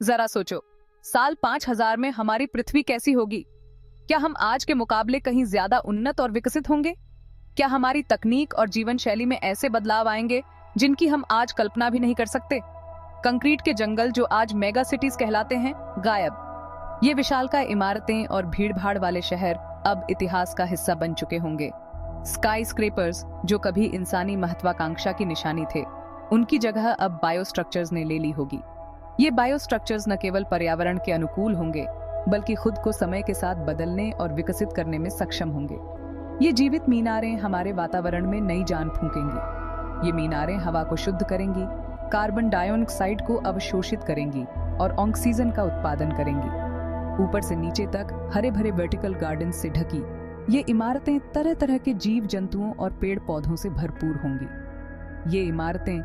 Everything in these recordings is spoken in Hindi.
जरा सोचो, साल 5000 में हमारी पृथ्वी कैसी होगी? क्या हम आज के मुकाबले कहीं ज्यादा उन्नत और विकसित होंगे? क्या हमारी तकनीक और जीवन शैली में ऐसे बदलाव आएंगे जिनकी हम आज कल्पना भी नहीं कर सकते? कंक्रीट के जंगल जो आज मेगा सिटीज कहलाते हैं, गायब। ये विशालकाय इमारतें और भीड़-भाड़ वाले शहर अब इतिहास का हिस्सा बन चुके होंगे। स्काई स्क्रेपर्स जो कभी इंसानी महत्वाकांक्षा की निशानी थे, उनकी जगह अब बायोस्ट्रक्चर्स ने ले ली होगी। ये बायोस्ट्रक्चर्स न केवल पर्यावरण के अनुकूल होंगे, बल्कि खुद को समय के साथ बदलने और विकसित करने में सक्षम होंगे। ये जीवित मीनारें हमारे वातावरण में नई जान फूंकेंगी। ये मीनारें हवा को शुद्ध करेंगी, कार्बन डाइऑक्साइड को अवशोषित करेंगी और ऑक्सीजन का उत्पादन करेंगी। ऊपर से नीचे तक हरे भरे वर्टिकल गार्डन से ढकी ये इमारतें तरह तरह के जीव जंतुओं और पेड़ पौधों से भरपूर होंगी। ये इमारतें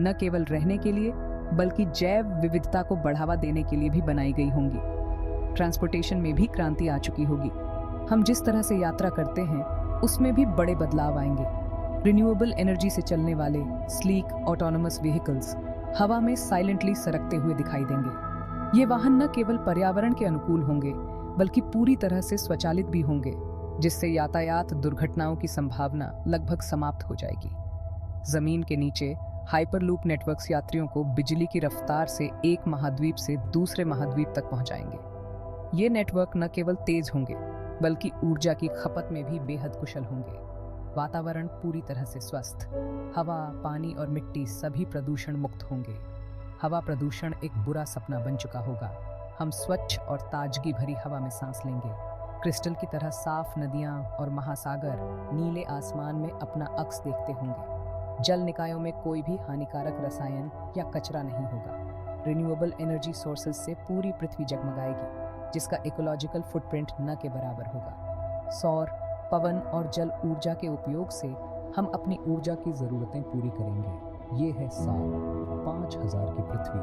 न केवल रहने के लिए बल्कि जैव विविधता को बढ़ावा देने के लिए भी बनाई गई होंगी। ट्रांसपोर्टेशन में भी क्रांति आ चुकी होगी। हम जिस तरह से यात्रा करते हैं उसमें भी बड़े बदलाव आएंगे। रिन्यूएबल एनर्जी से चलने वाले स्लीक ऑटोनोमस व्हीकल्स हवा में साइलेंटली सरकते हुए दिखाई देंगे। ये वाहन न केवल पर्यावरण के अनुकूल होंगे बल्कि पूरी तरह से स्वचालित भी होंगे, जिससे यातायात दुर्घटनाओं की संभावना लगभग समाप्त हो जाएगी। जमीन के नीचे हाइपरलूप नेटवर्क्स यात्रियों को बिजली की रफ्तार से एक महाद्वीप से दूसरे महाद्वीप तक पहुंचाएंगे। ये नेटवर्क न केवल तेज होंगे बल्कि ऊर्जा की खपत में भी बेहद कुशल होंगे। वातावरण पूरी तरह से स्वस्थ, हवा, पानी और मिट्टी सभी प्रदूषण मुक्त होंगे। हवा प्रदूषण एक बुरा सपना बन चुका होगा। हम स्वच्छ और ताजगी भरी हवा में सांस लेंगे। क्रिस्टल की तरह साफ नदियां और महासागर नीले आसमान में अपना अक्स देखते होंगे। जल निकायों में कोई भी हानिकारक रसायन या कचरा नहीं होगा। रिन्यूएबल एनर्जी सोर्सेज से पूरी पृथ्वी जगमगाएगी, जिसका इकोलॉजिकल फुटप्रिंट न के बराबर होगा। सौर, पवन और जल ऊर्जा के उपयोग से हम अपनी ऊर्जा की ज़रूरतें पूरी करेंगे। ये है साल 5000 की पृथ्वी,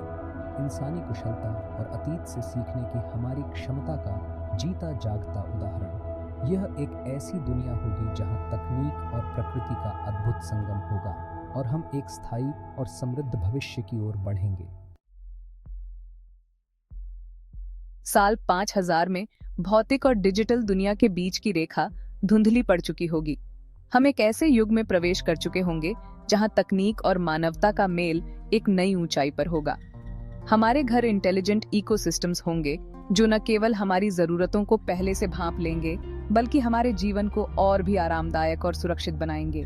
इंसानी कुशलता और अतीत से सीखने की हमारी क्षमता का जीता जागता उदाहरण। यह एक ऐसी दुनिया होगी जहां तकनीक और प्रकृति का अद्भुत संगम होगा और हम एक स्थायी और समृद्ध भविष्य की ओर बढ़ेंगे। साल 5000 में भौतिक और डिजिटल दुनिया के बीच की रेखा धुंधली पड़ चुकी होगी। हम एक ऐसे युग में प्रवेश कर चुके होंगे जहां तकनीक और मानवता का मेल एक नई ऊंचाई पर होगा। हमारे घर इंटेलिजेंट इकोसिस्टम्स होंगे जो न केवल हमारी जरूरतों को पहले से भांप लेंगे बल्कि हमारे जीवन को और भी आरामदायक और सुरक्षित बनाएंगे।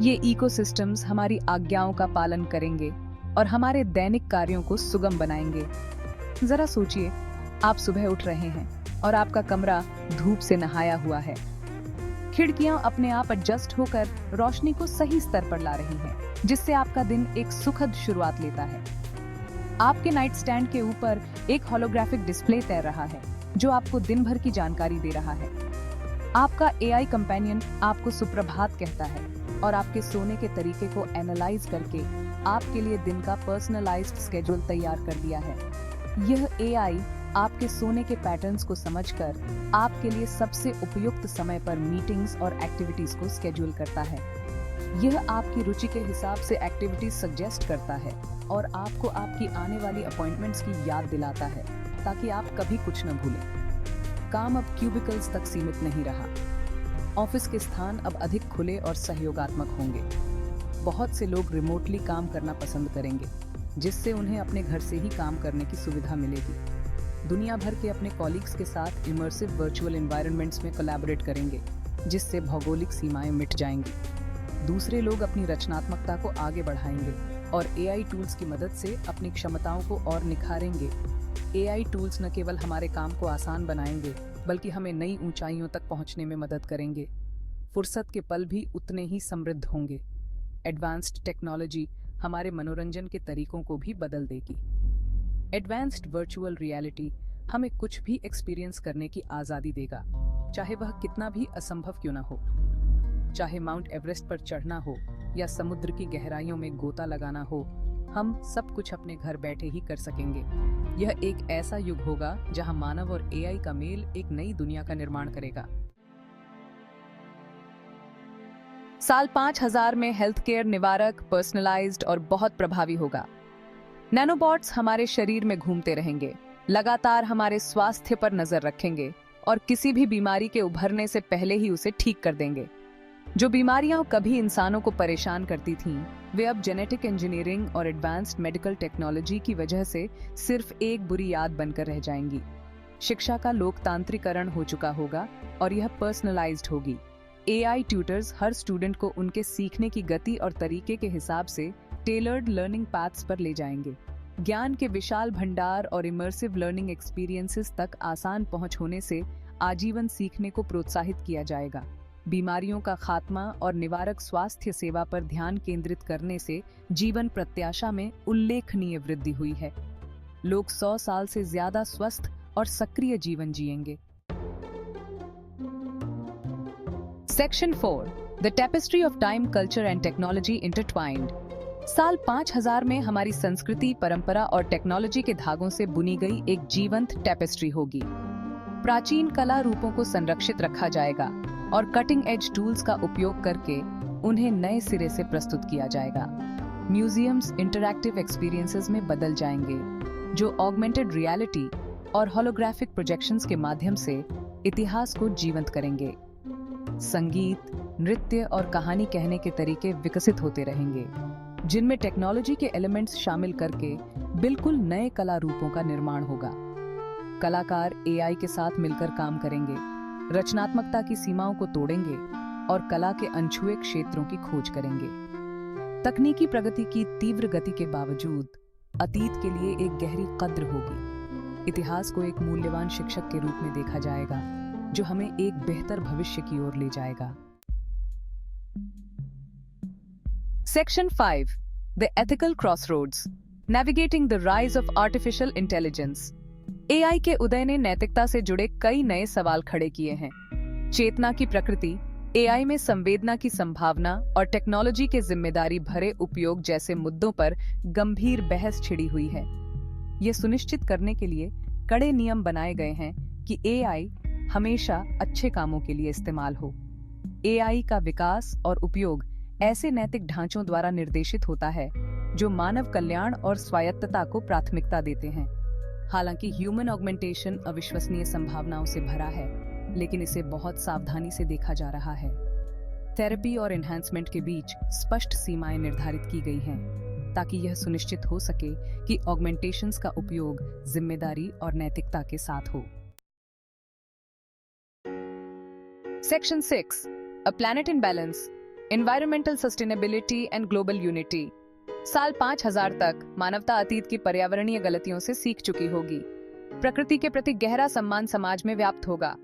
ये इकोसिस्टम्स हमारी आज्ञाओं का पालन करेंगे और हमारे दैनिक कार्यों को सुगम बनाएंगे। जरा सोचिए, आप सुबह उठ रहे हैं और आपका कमरा धूप से नहाया हुआ है। खिड़कियां अपने आप एडजस्ट होकर रोशनी को सही स्तर पर ला रही हैं, जिससे आपका दिन एक सुखद शुरुआत लेता है। आपके नाइट स्टैंड के ऊपर एक होलोग्राफिक डिस्प्ले तैर रहा है जो आपको दिन भर की जानकारी दे रहा है। आपका एआई कंपेनियन आपको सुप्रभात कहता है और आपके सोने के तरीके को एनालाइज करके आपके लिए दिन का पर्सनलाइज्ड स्केड्यूल तैयार कर दिया है। यह एआई आपके सोने के पैटर्न्स को समझकर आपके लिए सबसे उपयुक्त समय पर मीटिंग्स और एक्टिविटीज को स्केड्यूल करता है। यह आपकी रुचि के हिसाब से एक्टिविटीज सजेस्ट करता है और आपको आपकी आने वाली अपॉइंटमेंट्स की याद दिलाता है ताकि आप कभी कुछ न भूलें। काम अब क्यूबिकल्स तक सीमित नहीं रहा। ऑफिस के स्थान अब अधिक खुले और सहयोगात्मक होंगे। बहुत से लोग रिमोटली काम करना पसंद करेंगे, जिससे उन्हें अपने घर से ही काम करने की सुविधा मिलेगी। दुनिया भर के अपने कॉलीग्स के साथ इमर्सिव वर्चुअल एनवायरनमेंट्स में कोलैबोरेट करेंगे, जिससे भौगोलिक सीमाएं मिट जाएंगी। दूसरे लोग अपनी रचनात्मकता को आगे बढ़ाएंगे और एआई टूल्स की मदद से अपनी क्षमताओं को और निखारेंगे। एआई टूल्स न केवल हमारे काम को आसान बनाएंगे बल्कि हमें नई ऊंचाइयों तक पहुंचने में मदद करेंगे। फुर्सत के पल भी उतने ही समृद्ध होंगे। एडवांस्ड टेक्नोलॉजी हमारे मनोरंजन के तरीकों को भी बदल देगी। एडवांस्ड वर्चुअल रियलिटी हमें कुछ भी एक्सपीरियंस करने की आज़ादी देगा, चाहे वह कितना भी असंभव क्यों न हो। चाहे माउंट एवरेस्ट पर चढ़ना हो या समुद्र की गहराइयों में गोता लगाना हो, हम सब कुछ अपने घर बैठे ही कर सकेंगे। यह एक ऐसा युग होगा जहां मानव और एआई का मेल एक नई दुनिया का निर्माण करेगा। साल 5000 में हेल्थ केयर निवारक, पर्सनलाइज्ड और बहुत प्रभावी होगा। नैनोबॉट्स हमारे शरीर में घूमते रहेंगे, लगातार हमारे स्वास्थ्य पर नजर रखेंगे और किसी भी बीमारी के उभरने से पहले ही उसे ठीक कर देंगे। जो बीमारियां कभी इंसानों को परेशान करती थीं, वे अब जेनेटिक इंजीनियरिंग और एडवांस्ड मेडिकल टेक्नोलॉजी की वजह से सिर्फ एक बुरी याद बनकर रह जाएंगी। शिक्षा का लोकतांत्रिकरण हो चुका होगा और यह पर्सनलाइज्ड होगी। एआई ट्यूटर्स हर स्टूडेंट को उनके सीखने की गति और तरीके के हिसाब से टेलर्ड लर्निंग पाथ्स पर ले जाएंगे। ज्ञान के विशाल भंडार और इमर्सिव लर्निंग एक्सपीरियंसेस तक आसान पहुंच होने से आजीवन सीखने को प्रोत्साहित किया जाएगा। बीमारियों का खात्मा और निवारक स्वास्थ्य सेवा पर ध्यान केंद्रित करने से जीवन प्रत्याशा में उल्लेखनीय वृद्धि हुई है। लोग 100 साल से ज्यादा स्वस्थ और सक्रिय जीवन जिएंगे। Section 4, the tapestry of time, culture and technology intertwined. साल 5000 में हमारी संस्कृति, परंपरा और टेक्नोलॉजी के धागों से बुनी गई एक जीवंत टेपेस्ट्री होगी। प्राचीन कला रूपों को संरक्षित रखा जाएगा और कटिंग एज टूल्स का उपयोग करके उन्हें नए सिरे से प्रस्तुत किया जाएगा। म्यूजियम्स इंटरैक्टिव एक्सपीरियंसेस में बदल जाएंगे, जो ऑगमेंटेड रियलिटी और होलोग्राफिक प्रोजेक्शंस के माध्यम से इतिहास को जीवंत करेंगे। संगीत, नृत्य और कहानी कहने के तरीके विकसित होते रहेंगे, जिनमें टेक्नोलॉजी के एलिमेंट्स शामिल करके बिल्कुल नए कला रूपों का निर्माण होगा। कलाकार एआई के साथ मिलकर काम करेंगे, रचनात्मकता की सीमाओं को तोड़ेंगे और कला के अनछुए क्षेत्रों की खोज करेंगे। तकनीकी प्रगति की तीव्र गति के बावजूद अतीत के लिए एक गहरी कद्र होगी। इतिहास को एक मूल्यवान शिक्षक के रूप में देखा जाएगा, जो हमें एक बेहतर भविष्य की ओर ले जाएगा। Section 5, the ethical crossroads, navigating the rise of artificial intelligence. AI के उदय ने नैतिकता से जुड़े कई नए सवाल खड़े किए हैं। चेतना की प्रकृति, एआई में संवेदना की संभावना और टेक्नोलॉजी के जिम्मेदारी भरे उपयोग जैसे मुद्दों पर गंभीर बहस छिड़ी हुई है। यह सुनिश्चित करने के लिए कड़े नियम बनाए गए हैं कि एआई हमेशा अच्छे कामों के लिए इस्तेमाल हो। एआई का विकास और उपयोग ऐसे नैतिक ढांचों द्वारा निर्देशित होता है जो मानव कल्याण और स्वायत्तता को प्राथमिकता देते हैं। हालांकि ह्यूमन ऑगमेंटेशन अविश्वसनीय संभावनाओं से भरा है, लेकिन इसे बहुत सावधानी से देखा जा रहा है। थेरेपी और एनहांसमेंट के बीच स्पष्ट सीमाएं निर्धारित की गई हैं, ताकि यह सुनिश्चित हो सके कि ऑगमेंटेशंस का उपयोग जिम्मेदारी और नैतिकता के साथ हो। Section 6, A Planet in Balance, Environmental Sustainability and Global Unity। साल 5000 तक मानवता अतीत की पर्यावरणीय गलतियों से सीख चुकी होगी। प्रकृति के प्रति गहरा सम्मान समाज में व्याप्त होगा।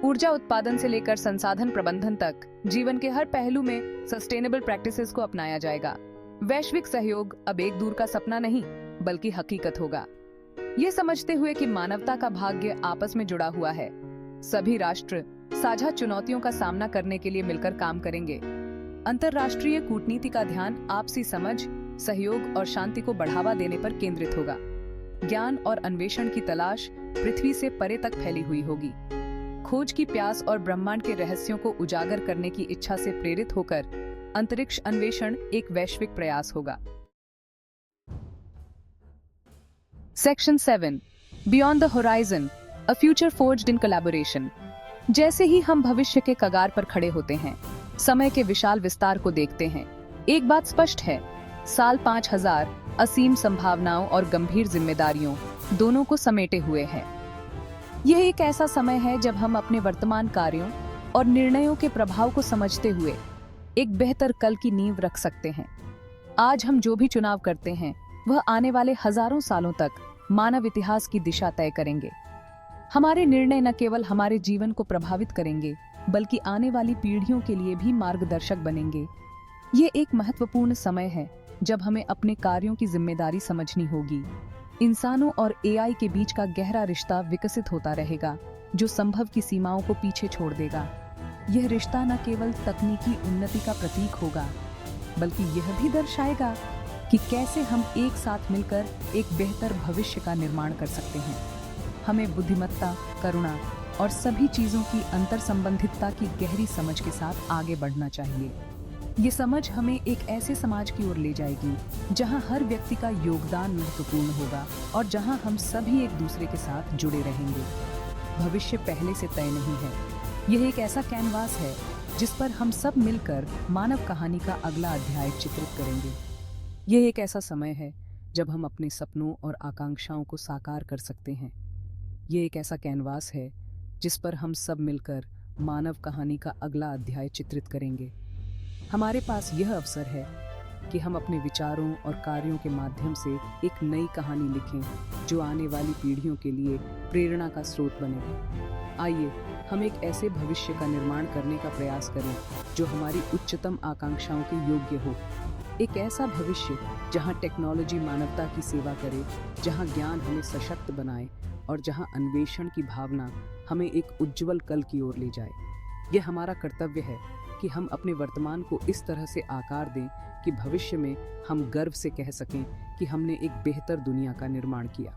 ऊर्जा उत्पादन से लेकर संसाधन प्रबंधन तक जीवन के हर पहलू में सस्टेनेबल प्रैक्टिसेस को अपनाया जाएगा। वैश्विक सहयोग अब एक दूर का सपना नहीं, बल्कि हकीकत होगा। ये समझते हुए कि मानवता का भाग्य आपस में जुड़ा हुआ है, सभी राष्ट्र साझा चुनौतियों का सामना करने के लिए मिलकर काम करेंगे। अंतर्राष्ट्रीय कूटनीति का ध्यान आपसी समझ, सहयोग और शांति को बढ़ावा देने पर केंद्रित होगा। ज्ञान और अन्वेषण की तलाश पृथ्वी से परे तक फैली हुई होगी। खोज की प्यास और ब्रह्मांड के रहस्यों को उजागर करने की इच्छा से प्रेरित होकर अंतरिक्ष अन्वेषण एक वैश्विक प्रयास होगा। Section 7, beyond the horizon, a future forged in collaboration. जैसे ही हम भविष्य के कगार पर खड़े होते हैं, समय के विशाल विस्तार को देखते हैं, एक बात स्पष्ट है, साल 5000 असीम संभावनाओं और गंभीर जिम्मेदारियों दोनों को समेटे हुए है। यह एक ऐसा समय है जब हम अपने वर्तमान कार्यों और निर्णयों के प्रभाव को समझते हुए एक बेहतर कल की नींव रख सकते हैं। आज हम जो भी चुनाव करते हैं, वह आने वाले हजारों सालों तक मानव इतिहास की दिशा तय करेंगे। हमारे निर्णय न केवल हमारे जीवन को प्रभावित करेंगे, बल्कि आने वाली पीढ़ियों के लिए भी मार्गदर्शक बनेंगे। ये एक महत्वपूर्ण समय है जब हमें अपने कार्यों की जिम्मेदारी समझनी होगी। इंसानों और एआई के बीच का गहरा रिश्ता विकसित होता रहेगा, जो संभव की सीमाओं को पीछे छोड़ देगा। यह रिश्ता न केवल तकनीकी उन्नति का प्रतीक होगा, बल्कि यह भी दर्शाएगा कि कैसे हम एक साथ मिलकर एक बेहतर भविष्य का निर्माण कर सकते हैं। हमें बुद्धिमत्ता, करुणा और सभी चीजों की अंतर संबंधितता की गहरी समझ के साथ आगे बढ़ना चाहिए। ये समझ हमें एक ऐसे समाज की ओर ले जाएगी जहां हर व्यक्ति का योगदान महत्वपूर्ण होगा और जहां हम सभी एक दूसरे के साथ जुड़े रहेंगे। भविष्य पहले से तय नहीं है। यह एक ऐसा कैनवास है जिस पर हम सब मिलकर मानव कहानी का अगला अध्याय चित्रित करेंगे। यह एक ऐसा समय है जब हम अपने सपनों और आकांक्षाओं को साकार कर सकते हैं। यह एक ऐसा कैनवास है जिस पर हम सब मिलकर मानव कहानी का अगला अध्याय चित्रित करेंगे। हमारे पास यह अवसर है कि हम अपने विचारों और कार्यों के माध्यम से एक नई कहानी लिखें जो आने वाली पीढ़ियों के लिए प्रेरणा का स्रोत बने। आइए हम एक ऐसे भविष्य का निर्माण करने का प्रयास करें जो हमारी उच्चतम आकांक्षाओं के योग्य हो। एक ऐसा भविष्य जहां टेक्नोलॉजी मानवता की सेवा करे, जहां ज्ञान हमें सशक्त बनाए और जहां अन्वेषण की भावना हमें एक उज्जवल कल की ओर ले जाए। यह हमारा कर्तव्य है कि हम अपने वर्तमान को इस तरह से आकार दें कि भविष्य में हम गर्व से कह सकें कि हमने एक बेहतर दुनिया का निर्माण किया।